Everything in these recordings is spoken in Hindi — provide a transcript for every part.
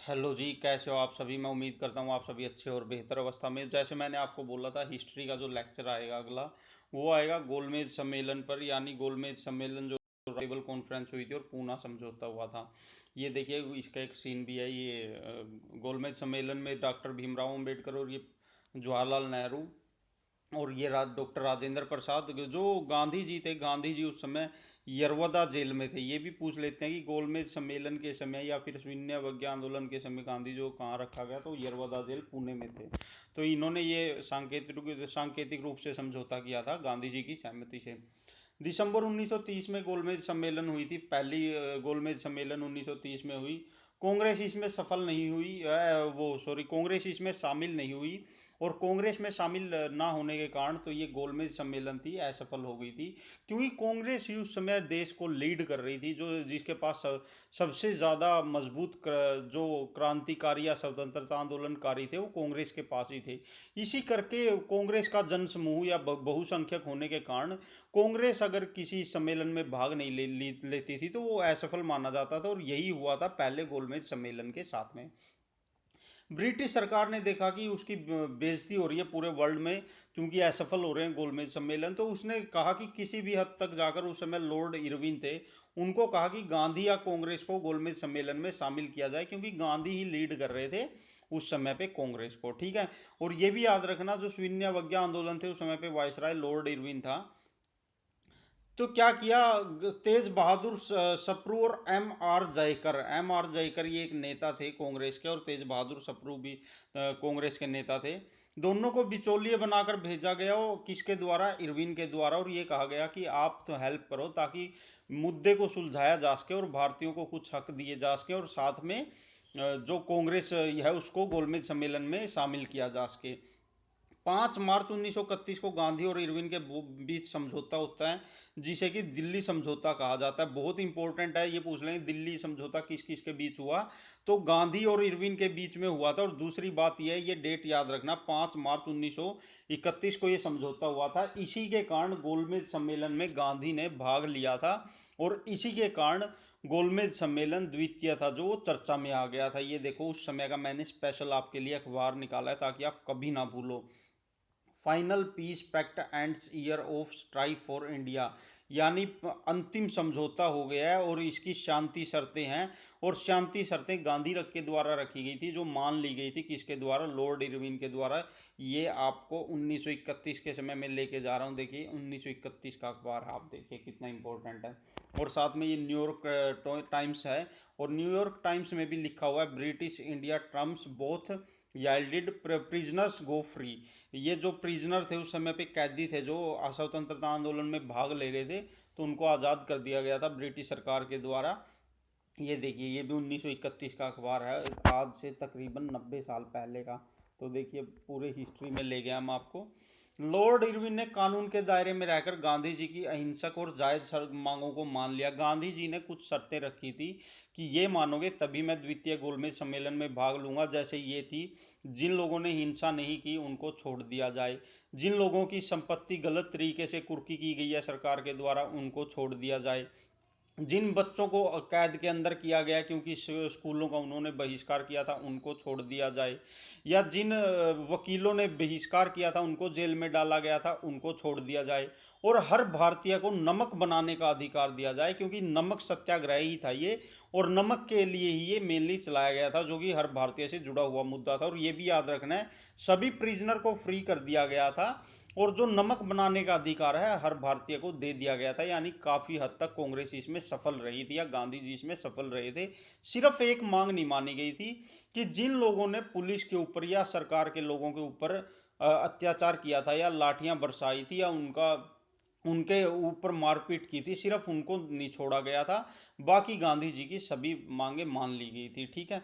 हेलो जी, कैसे हो आप सभी। मैं उम्मीद करता हूँ आप सभी अच्छे और बेहतर अवस्था में। जैसे मैंने आपको बोला था, हिस्ट्री का जो लेक्चर आएगा अगला, वो आएगा गोलमेज सम्मेलन पर। यानी गोलमेज सम्मेलन जो ट्राइबल कॉन्फ्रेंस हुई थी और पूना समझौता हुआ था। ये देखिए, इसका एक सीन भी है। ये गोलमेज सम्मेलन में डॉक्टर भीमराव अम्बेडकर और ये जवाहरलाल नेहरू और ये डॉक्टर राजेंद्र प्रसाद, जो गांधी जी थे, गांधी जी उस समय यरवदा जेल में थे। ये भी पूछ लेते हैं कि गोलमेज सम्मेलन के समय या फिर शून्य आंदोलन के समय गांधी जो कहाँ रखा गया, तो यरवदा जेल पुणे में थे। तो इन्होंने ये सांकेतिक रूप से समझौता किया था गांधी जी की सहमति से। दिसंबर 1930 में गोलमेज सम्मेलन हुई थी, पहली गोलमेज सम्मेलन 1930 में हुई। कांग्रेस इसमें सफल नहीं हुई, कांग्रेस इसमें शामिल नहीं हुई। और कांग्रेस में शामिल ना होने के कारण तो ये गोलमेज सम्मेलन थी असफल हो गई थी। क्योंकि कांग्रेस ही उस समय देश को लीड कर रही थी, जो जिसके पास सबसे ज़्यादा मजबूत जो क्रांतिकारी या स्वतंत्रता आंदोलनकारी थे, वो कांग्रेस के पास ही थे। इसी करके कांग्रेस का जनसमूह या बहुसंख्यक होने के कारण कांग्रेस अगर किसी सम्मेलन में भाग नहीं लेती थी, तो वो असफल माना जाता था। और यही हुआ था पहले गोलमेज सम्मेलन के साथ में। ब्रिटिश सरकार ने देखा कि उसकी बेइज्जती हो रही है पूरे वर्ल्ड में, क्योंकि असफल हो रहे हैं गोलमेज सम्मेलन। तो उसने कहा कि किसी भी हद तक जाकर, उस समय लॉर्ड इरविन थे, उनको कहा कि गांधी या कांग्रेस को गोलमेज सम्मेलन में शामिल किया जाए, क्योंकि गांधी ही लीड कर रहे थे उस समय पे कांग्रेस को। ठीक है। और ये भी याद रखना, जो शून्य आंदोलन थे, उस समय पे वायसराय लॉर्ड इरविन था। तो क्या किया, तेज बहादुर सप्रू और एम आर जयकर ये एक नेता थे कांग्रेस के, और तेज बहादुर सप्रू भी कांग्रेस के नेता थे। दोनों को बिचौलिए बनाकर भेजा गया, वो किसके द्वारा, इरविन के द्वारा। और ये कहा गया कि आप तो हेल्प करो, ताकि मुद्दे को सुलझाया जा सके और भारतीयों को कुछ हक दिए जा सके, और साथ में जो कांग्रेस है उसको गोलमेज सम्मेलन में शामिल किया जा सके। 5 मार्च 1931 को गांधी और इरविन के बीच समझौता होता है, जिसे कि दिल्ली समझौता कहा जाता है। बहुत इंपॉर्टेंट है, ये पूछ लेंगे दिल्ली समझौता किस किस के बीच हुआ। तो गांधी और इरविन के बीच में हुआ था। और दूसरी बात यह है, ये डेट याद रखना, 5 मार्च 1931 को ये समझौता हुआ था। इसी के कारण गोलमेज सम्मेलन में गांधी ने भाग लिया था, और इसी के कारण गोलमेज सम्मेलन द्वितीय था, जो चर्चा में आ गया था। ये देखो, उस समय का मैंने स्पेशल आपके लिए अखबार निकाला है, ताकि आप कभी ना भूलो। Final peace pact ends year of strike for India. यानी अंतिम समझौता हो गया है, और इसकी शांति शर्तें हैं। और शांति शर्तें गांधी रख के द्वारा रखी गई थी, जो मान ली गई थी किसके द्वारा, लॉर्ड इरविन के द्वारा। ये आपको 1931 के समय में लेके जा रहा हूँ। देखिए, 1931 का अखबार आप देखिए कितना इंपॉर्टेंट है। और साथ में ये न्यूयॉर्क टाइम्स है, और न्यूयॉर्क टाइम्स में भी लिखा हुआ है, British India terms both yielded prisoners go free. ये जो प्रिजनर थे, उस समय पे कैदी थे, जो स्वतंत्रता आंदोलन में भाग ले रहे थे, तो उनको आज़ाद कर दिया गया था ब्रिटिश सरकार के द्वारा। ये देखिए, ये भी 1931 का अखबार है, आज से तकरीबन 90 साल पहले का। तो देखिए, पूरे हिस्ट्री में ले गए हम आपको। लॉर्ड इरविन ने कानून के दायरे में रहकर गांधी जी की अहिंसक और जायज मांगों को मान लिया। गांधी जी ने कुछ शर्तें रखी थी कि ये मानोगे तभी मैं द्वितीय गोलमेज सम्मेलन में भाग लूंगा। जैसे ये थी, जिन लोगों ने हिंसा नहीं की उनको छोड़ दिया जाए, जिन लोगों की संपत्ति गलत तरीके से कुर्की की गई है सरकार के द्वारा, उनको छोड़ दिया जाए, जिन बच्चों को कैद के अंदर किया गया क्योंकि स्कूलों का उन्होंने बहिष्कार किया था, उनको छोड़ दिया जाए, या जिन वकीलों ने बहिष्कार किया था, उनको जेल में डाला गया था, उनको छोड़ दिया जाए। और हर भारतीय को नमक बनाने का अधिकार दिया जाए, क्योंकि नमक सत्याग्रह ही था ये, और नमक के लिए ही ये मेनली चलाया गया था, जो कि हर भारतीय से जुड़ा हुआ मुद्दा था। और ये भी याद रखना है, सभी प्रिजनर को फ्री कर दिया गया था, और जो नमक बनाने का अधिकार है हर भारतीय को दे दिया गया था। यानी काफ़ी हद तक कांग्रेस इसमें सफल रही थी, या गांधी जी इसमें सफल रहे थे। सिर्फ एक मांग नहीं मानी गई थी, कि जिन लोगों ने पुलिस के ऊपर या सरकार के लोगों के ऊपर अत्याचार किया था, या लाठियां बरसाई थी, या उनके ऊपर मारपीट की थी, सिर्फ उनको नहीं छोड़ा गया था। बाकी गांधी जी की सभी मांगे मान ली गई थी। ठीक है।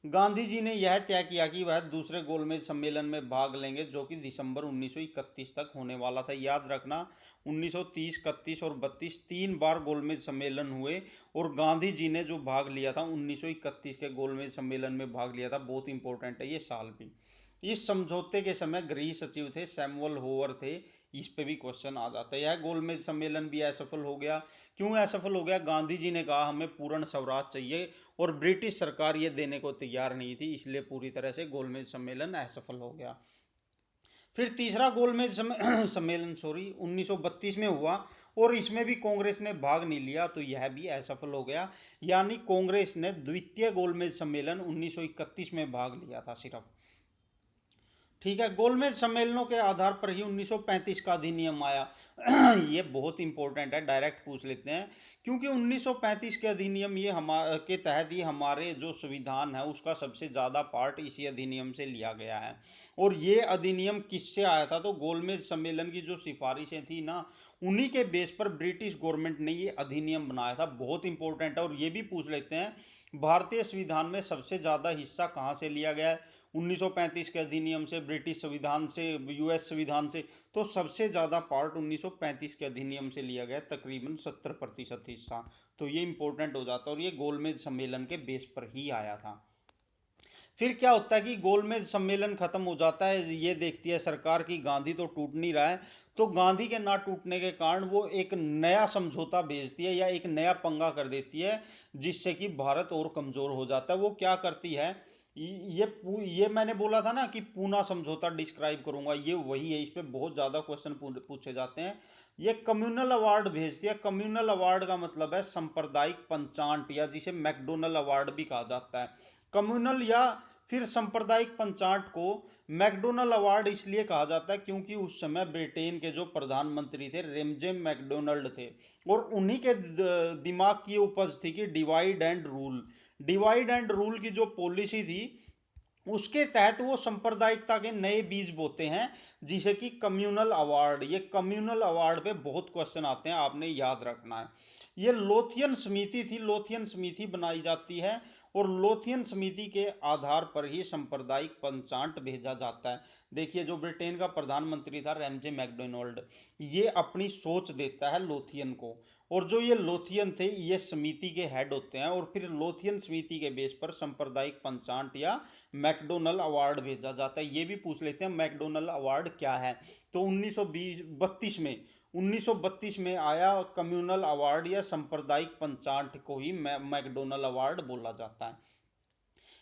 गांधी जी ने यह तय किया कि वह दूसरे गोलमेज सम्मेलन में भाग लेंगे, जो कि दिसंबर 1931 तक होने वाला था। याद रखना, 1930, 31 और 32 3 बार गोलमेज सम्मेलन हुए। और गांधी जी ने जो भाग लिया था 1931 के गोलमेज सम्मेलन में भाग लिया था, बहुत इंपॉर्टेंट है ये साल भी। इस समझौते के समय गृह सचिव थे सैमुअल होवर थे। इस पे भी क्वेश्चन आ जाता है। यह गोलमेज सम्मेलन भी असफल हो गया। क्यों असफल हो गया? गांधी जी ने कहा हमें पूर्ण स्वराज चाहिए और ब्रिटिश सरकार ये देने को तैयार नहीं थी, इसलिए पूरी तरह से गोलमेज सम्मेलन असफल हो गया। फिर तीसरा गोलमेज सम्मेलन 1932 में हुआ और इसमें भी कांग्रेस ने भाग नहीं लिया, तो यह भी असफल हो गया। यानी कांग्रेस ने द्वितीय गोलमेज सम्मेलन 1931 में भाग लिया था सिर्फ। ठीक है, गोलमेज सम्मेलनों के आधार पर ही 1935 का अधिनियम आया। ये बहुत इंपॉर्टेंट है, डायरेक्ट पूछ लेते हैं। क्योंकि 1935 के अधिनियम ये हमारे के तहत ही हमारे जो संविधान है उसका सबसे ज़्यादा पार्ट इसी अधिनियम से लिया गया है। और ये अधिनियम किससे आया था? तो गोलमेज सम्मेलन की जो सिफारिशें थी ना, उन्हीं के बेस पर ब्रिटिश गवर्नमेंट ने ये अधिनियम बनाया था। बहुत इंपॉर्टेंट है। और ये भी पूछ लेते हैं, भारतीय संविधान में सबसे ज़्यादा हिस्सा कहाँ से लिया गया है? 1935 के अधिनियम से, ब्रिटिश संविधान से, यूएस संविधान से। तो सबसे ज़्यादा पार्ट 1935 के अधिनियम से लिया गया, तकरीबन 70% हिस्सा। तो ये इंपॉर्टेंट हो जाता है और ये गोलमेज सम्मेलन के बेस पर ही आया था। फिर क्या होता है कि गोलमेज सम्मेलन खत्म हो जाता है, ये देखती है सरकार की गांधी तो टूट नहीं रहा है, तो गांधी के ना टूटने के कारण वो एक नया समझौता भेजती है या एक नया पंगा कर देती है, जिससे कि भारत और कमजोर हो जाता है। वो क्या करती है, ये मैंने बोला था ना कि पूना समझौता डिस्क्राइब करूंगा, ये वही है। इस पे बहुत ज़्यादा क्वेश्चन पूछे जाते हैं। ये कम्युनल अवार्ड भेजती है। कम्युनल अवार्ड का मतलब है सांप्रदायिक पंचांट, या जिसे मैकडोनल अवार्ड भी कहा जाता है। कम्युनल या फिर सांप्रदायिक पंचाट को मैकडोनल अवार्ड इसलिए कहा जाता है क्योंकि उस समय ब्रिटेन के जो प्रधानमंत्री थे रेमजे मैकडोनल्ड थे, और उन्हीं के दिमाग की उपज थी कि divide and rule. Divide and rule की जो पॉलिसी थी उसके तहत वो सांप्रदायिकता के नए बीज बोते हैं, जिसे कि कम्युनल अवार्ड। ये कम्युनल अवार्ड पे बहुत क्वेश्चन आते हैं, आपने याद रखना है। ये लोथियन समिति थी, लोथियन समिति बनाई जाती है और लोथियन समिति के आधार पर ही सांप्रदायिक पंचांट भेजा जाता है। देखिए, जो ब्रिटेन का प्रधानमंत्री था रेमजे मैकडोनाल्ड, ये अपनी सोच देता है लोथियन को, और जो ये लोथियन थे ये समिति के हेड होते हैं, और फिर लोथियन समिति के बेस पर सांप्रदायिक पंचांट या मैकडोनल अवार्ड भेजा जाता है। ये भी पूछ लेते हैं मैकडोनल अवार्ड क्या है। तो 1932 में आया कम्युनल अवार्ड, या सांप्रदायिक पंचांट को ही मैकडोनल अवार्ड बोला जाता है।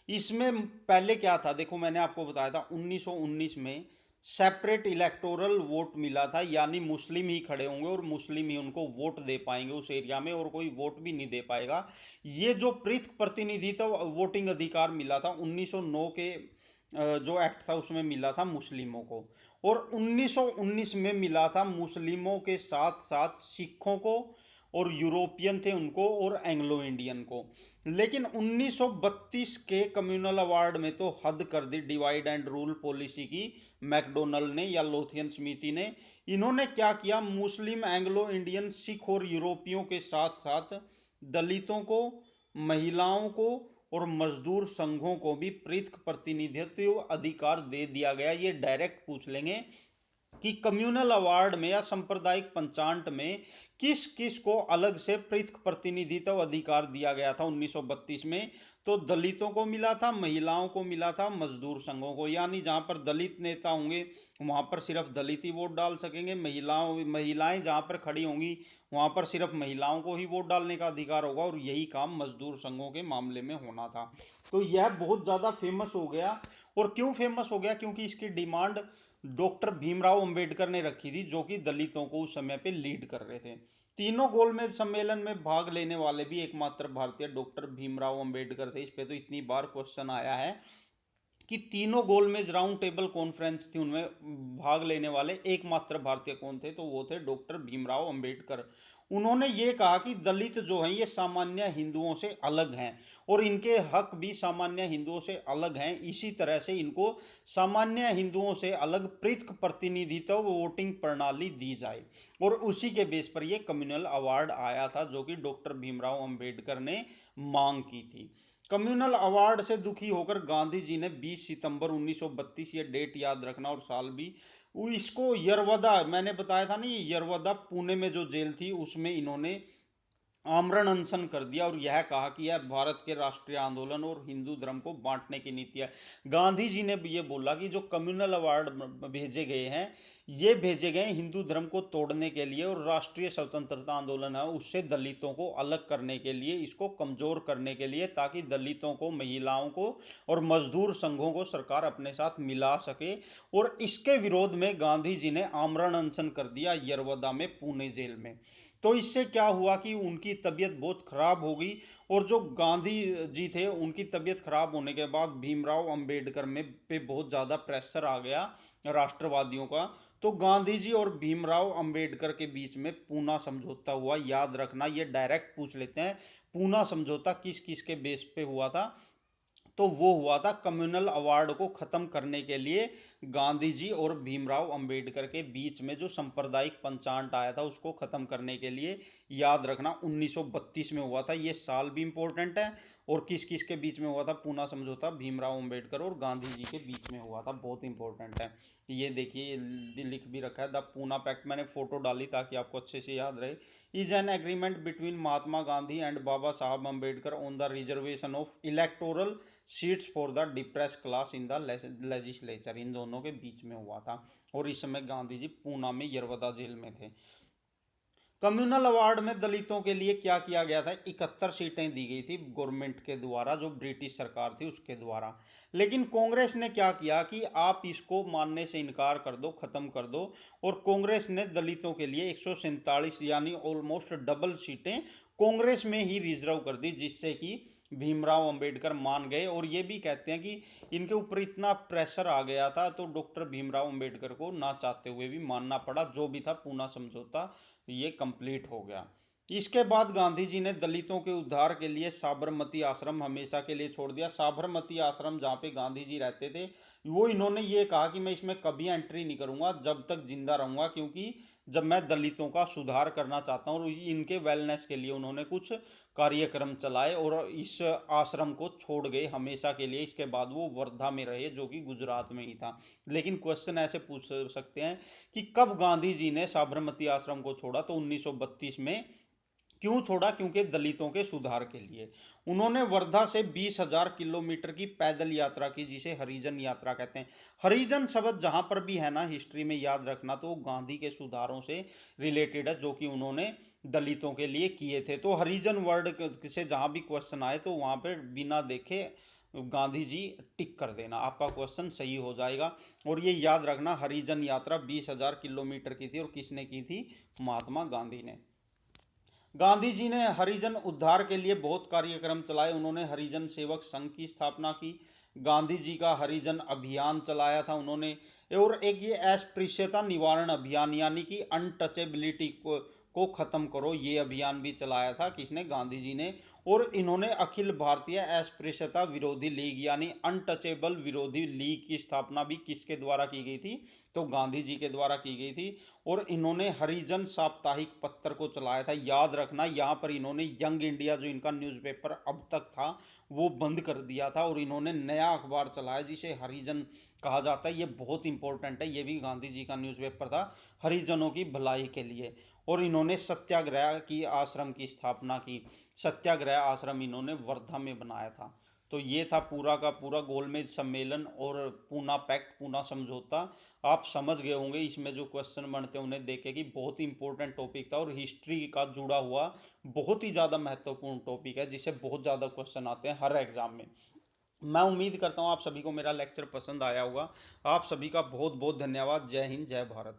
इसमें पहले क्या था, देखो मैंने आपको बताया था 1919 में सेपरेट इलेक्टोरल वोट मिला था, यानी मुस्लिम ही खड़े होंगे और मुस्लिम ही उनको वोट दे पाएंगे उस एरिया में, और कोई वोट भी नहीं दे पाएगा। ये जो पृथक प्रतिनिधित्व वोटिंग अधिकार मिला था 1909 के जो एक्ट था उसमें मिला था मुस्लिमों को, और 1919 में मिला था मुस्लिमों के साथ साथ सिखों को, और यूरोपियन थे उनको, और एंग्लो इंडियन को। लेकिन 1932 के कम्युनल अवार्ड में तो हद कर दी डिवाइड एंड रूल पॉलिसी की मैकडोनल्ड ने या लोथियन समिति ने। इन्होंने क्या किया, मुस्लिम, एंग्लो इंडियन, सिख और यूरोपियों के साथ साथ दलितों को, महिलाओं को और मजदूर संघों को भी पृथक प्रतिनिधित्व अधिकार दे दिया गया। ये डायरेक्ट पूछ लेंगे कि कम्युनल अवार्ड में या सांप्रदायिक पंचांट में किस किस को अलग से पृथक प्रतिनिधित्व अधिकार दिया गया था 1932 में। तो दलितों को मिला था, महिलाओं को मिला था, मजदूर संघों को। यानी जहां पर दलित नेता होंगे वहां पर सिर्फ दलित ही वोट डाल सकेंगे, महिलाएं जहां पर खड़ी होंगी वहां पर सिर्फ महिलाओं को ही वोट डालने का अधिकार होगा, और यही काम मजदूर संघों के मामले में होना था। तो यह बहुत ज़्यादा फेमस हो गया। और क्यों फेमस हो गया? क्योंकि इसकी डिमांड डॉक्टर भीमराव अंबेडकर ने रखी थी, जो कि दलितों को उस समय पे लीड कर रहे थे। तीनों गोलमेज सम्मेलन में भाग लेने वाले भी एकमात्र भारतीय डॉक्टर भीमराव अंबेडकर थे। इस पे तो इतनी बार क्वेश्चन आया है कि तीनों गोलमेज राउंड टेबल कॉन्फ्रेंस थी, उनमें भाग लेने वाले एकमात्र भारतीय कौन थे? तो वो थे डॉक्टर भीमराव अंबेडकर। उन्होंने ये कहा कि दलित जो हैं ये सामान्य हिंदुओं से अलग हैं, और इनके हक भी सामान्य हिंदुओं से अलग हैं। इसी तरह से इनको सामान्य हिंदुओं से अलग पृथक प्रतिनिधित्व वोटिंग प्रणाली दी जाए, और उसी के बेस पर ये कम्युनल अवार्ड आया था, जो कि डॉक्टर भीमराव अंबेडकर ने मांग की थी। कम्युनल अवार्ड से दुखी होकर गांधी जी ने 20 सितंबर 1932, ये डेट याद रखना और साल भी, वो इसको यरवदा, मैंने बताया था ना, ये यरवदा पुणे में जो जेल थी उसमें इन्होंने आमरण अनशन कर दिया और यह कहा कि यह भारत के राष्ट्रीय आंदोलन और हिंदू धर्म को बांटने की नीति है। गांधी जी ने भी ये बोला कि जो कम्युनल अवार्ड भेजे गए हैं, ये भेजे गए हिंदू धर्म को तोड़ने के लिए और राष्ट्रीय स्वतंत्रता आंदोलन है उससे दलितों को अलग करने के लिए, इसको कमजोर करने के लिए, ताकि दलितों को, महिलाओं को और मजदूर संघों को सरकार अपने साथ मिला सके। और इसके विरोध में गांधी जी ने आमरण अनशन कर दिया यरवदा में, पुणे जेल में। तो इससे क्या हुआ कि उनकी तबीयत बहुत खराब हो गई। और जो गांधी जी थे, उनकी तबीयत खराब होने के बाद भीमराव अंबेडकर में पे बहुत ज़्यादा प्रेशर आ गया राष्ट्रवादियों का। तो गांधी जी और भीमराव अंबेडकर के बीच में पूना समझौता हुआ। याद रखना, ये डायरेक्ट पूछ लेते हैं, पूना समझौता किस किस के बेस पे हुआ था। तो वो हुआ था कम्युनल अवार्ड को खत्म करने के लिए। गांधी जी और भीमराव अंबेडकर के बीच में जो सांप्रदायिक पंचांट आया था उसको खत्म करने के लिए। याद रखना 1932 में हुआ था, ये साल भी इंपॉर्टेंट है। और किस किस के बीच में हुआ था पूना समझौता? भीमराव अंबेडकर और गांधी जी के बीच में हुआ था, बहुत इंपॉर्टेंट है। ये देखिए, लिख भी रखा है द पूना पैक्ट, मैंने फोटो डाली ताकि आपको अच्छे से याद रहे। Is an agreement between Mahatma Gandhi and Baba Saheb Ambedkar on the reservation of electoral seats for the depress class in the legislature, इन दोनों के बीच में हुआ था। और इस समय गांधी जी पूना में यरवदा जेल में थे। कम्युनल अवार्ड में दलितों के लिए क्या किया गया था? 71 सीटें दी गई थी गवर्नमेंट के द्वारा, जो ब्रिटिश सरकार थी उसके द्वारा। लेकिन कांग्रेस ने क्या किया कि आप इसको मानने से इनकार कर दो, खत्म कर दो। और कांग्रेस ने दलितों के लिए 147 यानी ऑलमोस्ट डबल सीटें कांग्रेस में ही रिजर्व कर दी, जिससे कि भीमराव अंबेडकर मान गए। और ये भी कहते हैं कि इनके ऊपर इतना प्रेशर आ गया था तो डॉक्टर भीमराव अंबेडकर को ना चाहते हुए भी मानना पड़ा। जो भी था पूना समझौता ये कंप्लीट हो गया। इसके बाद गांधी जी ने दलितों के उद्धार के लिए साबरमती आश्रम हमेशा के लिए छोड़ दिया। साबरमती आश्रम जहाँ पे गांधी जी रहते थे, वो इन्होंने ये कहा कि मैं इसमें कभी एंट्री नहीं करूंगा जब तक जिंदा रहूंगा, क्योंकि जब मैं दलितों का सुधार करना चाहता हूँ। और इनके वेलनेस के लिए उन्होंने कुछ कार्यक्रम चलाए और इस आश्रम को छोड़ गए हमेशा के लिए। इसके बाद वो वर्धा में रहे, जो कि गुजरात में ही था। लेकिन क्वेश्चन ऐसे पूछ सकते हैं कि कब गांधी जी ने साबरमती आश्रम को छोड़ा? तो 1932 में। क्यों छोड़ा? क्योंकि दलितों के सुधार के लिए। उन्होंने वर्धा से 20,000 किलोमीटर की पैदल यात्रा की, जिसे हरिजन यात्रा कहते हैं। हरिजन शब्द जहां पर भी है ना हिस्ट्री में, याद रखना, तो गांधी के सुधारों से रिलेटेड है, जो कि उन्होंने दलितों के लिए किए थे। तो हरिजन वर्ड से जहां भी क्वेश्चन आए तो वहां पर बिना देखे गांधी जी टिक कर देना, आपका क्वेश्चन सही हो जाएगा। और ये याद रखना, हरिजन यात्रा 20,000 किलोमीटर की थी और किसने की थी? महात्मा गांधी ने। गांधी जी ने हरिजन उद्धार के लिए बहुत कार्यक्रम चलाए। उन्होंने हरिजन सेवक संघ की स्थापना की। गांधी जी का हरिजन अभियान चलाया था उन्होंने। और एक ये अस्पृश्यता निवारण अभियान, यानी कि अनटचेबिलिटी को खत्म करो, ये अभियान भी चलाया था। किसने? गांधी जी ने। और इन्होंने अखिल भारतीय अस्पृश्यता विरोधी लीग यानी अनटचेबल विरोधी लीग की स्थापना भी किसके द्वारा की गई थी? तो गांधी जी के द्वारा की गई थी। और इन्होंने हरिजन साप्ताहिक पत्र को चलाया था। याद रखना, यहाँ पर इन्होंने यंग इंडिया, जो इनका न्यूज़पेपर अब तक था, वो बंद कर दिया था और इन्होंने नया अखबार चलाया जिसे हरिजन कहा जाता है। ये बहुत इंपॉर्टेंट है, ये भी गांधी जी का न्यूज़पेपर था, हरिजनों की भलाई के लिए। और इन्होंने सत्याग्रह की आश्रम की स्थापना की। सत्याग्रह आश्रम इन्होंने वर्धा में बनाया था। तो ये था पूरा का पूरा गोलमेज सम्मेलन और पूना पैक्ट, पूना समझौता। आप समझ गए होंगे, इसमें जो क्वेश्चन बनते हैं उन्हें देखे कि बहुत ही इंपॉर्टेंट टॉपिक था और हिस्ट्री का जुड़ा हुआ बहुत ही ज़्यादा महत्वपूर्ण टॉपिक है, जिससे बहुत ज़्यादा क्वेश्चन आते हैं हर एग्जाम में। मैं उम्मीद करता हूँ आप सभी को मेरा लेक्चर पसंद आया होगा। आप सभी का बहुत बहुत धन्यवाद। जय हिंद, जय भारत।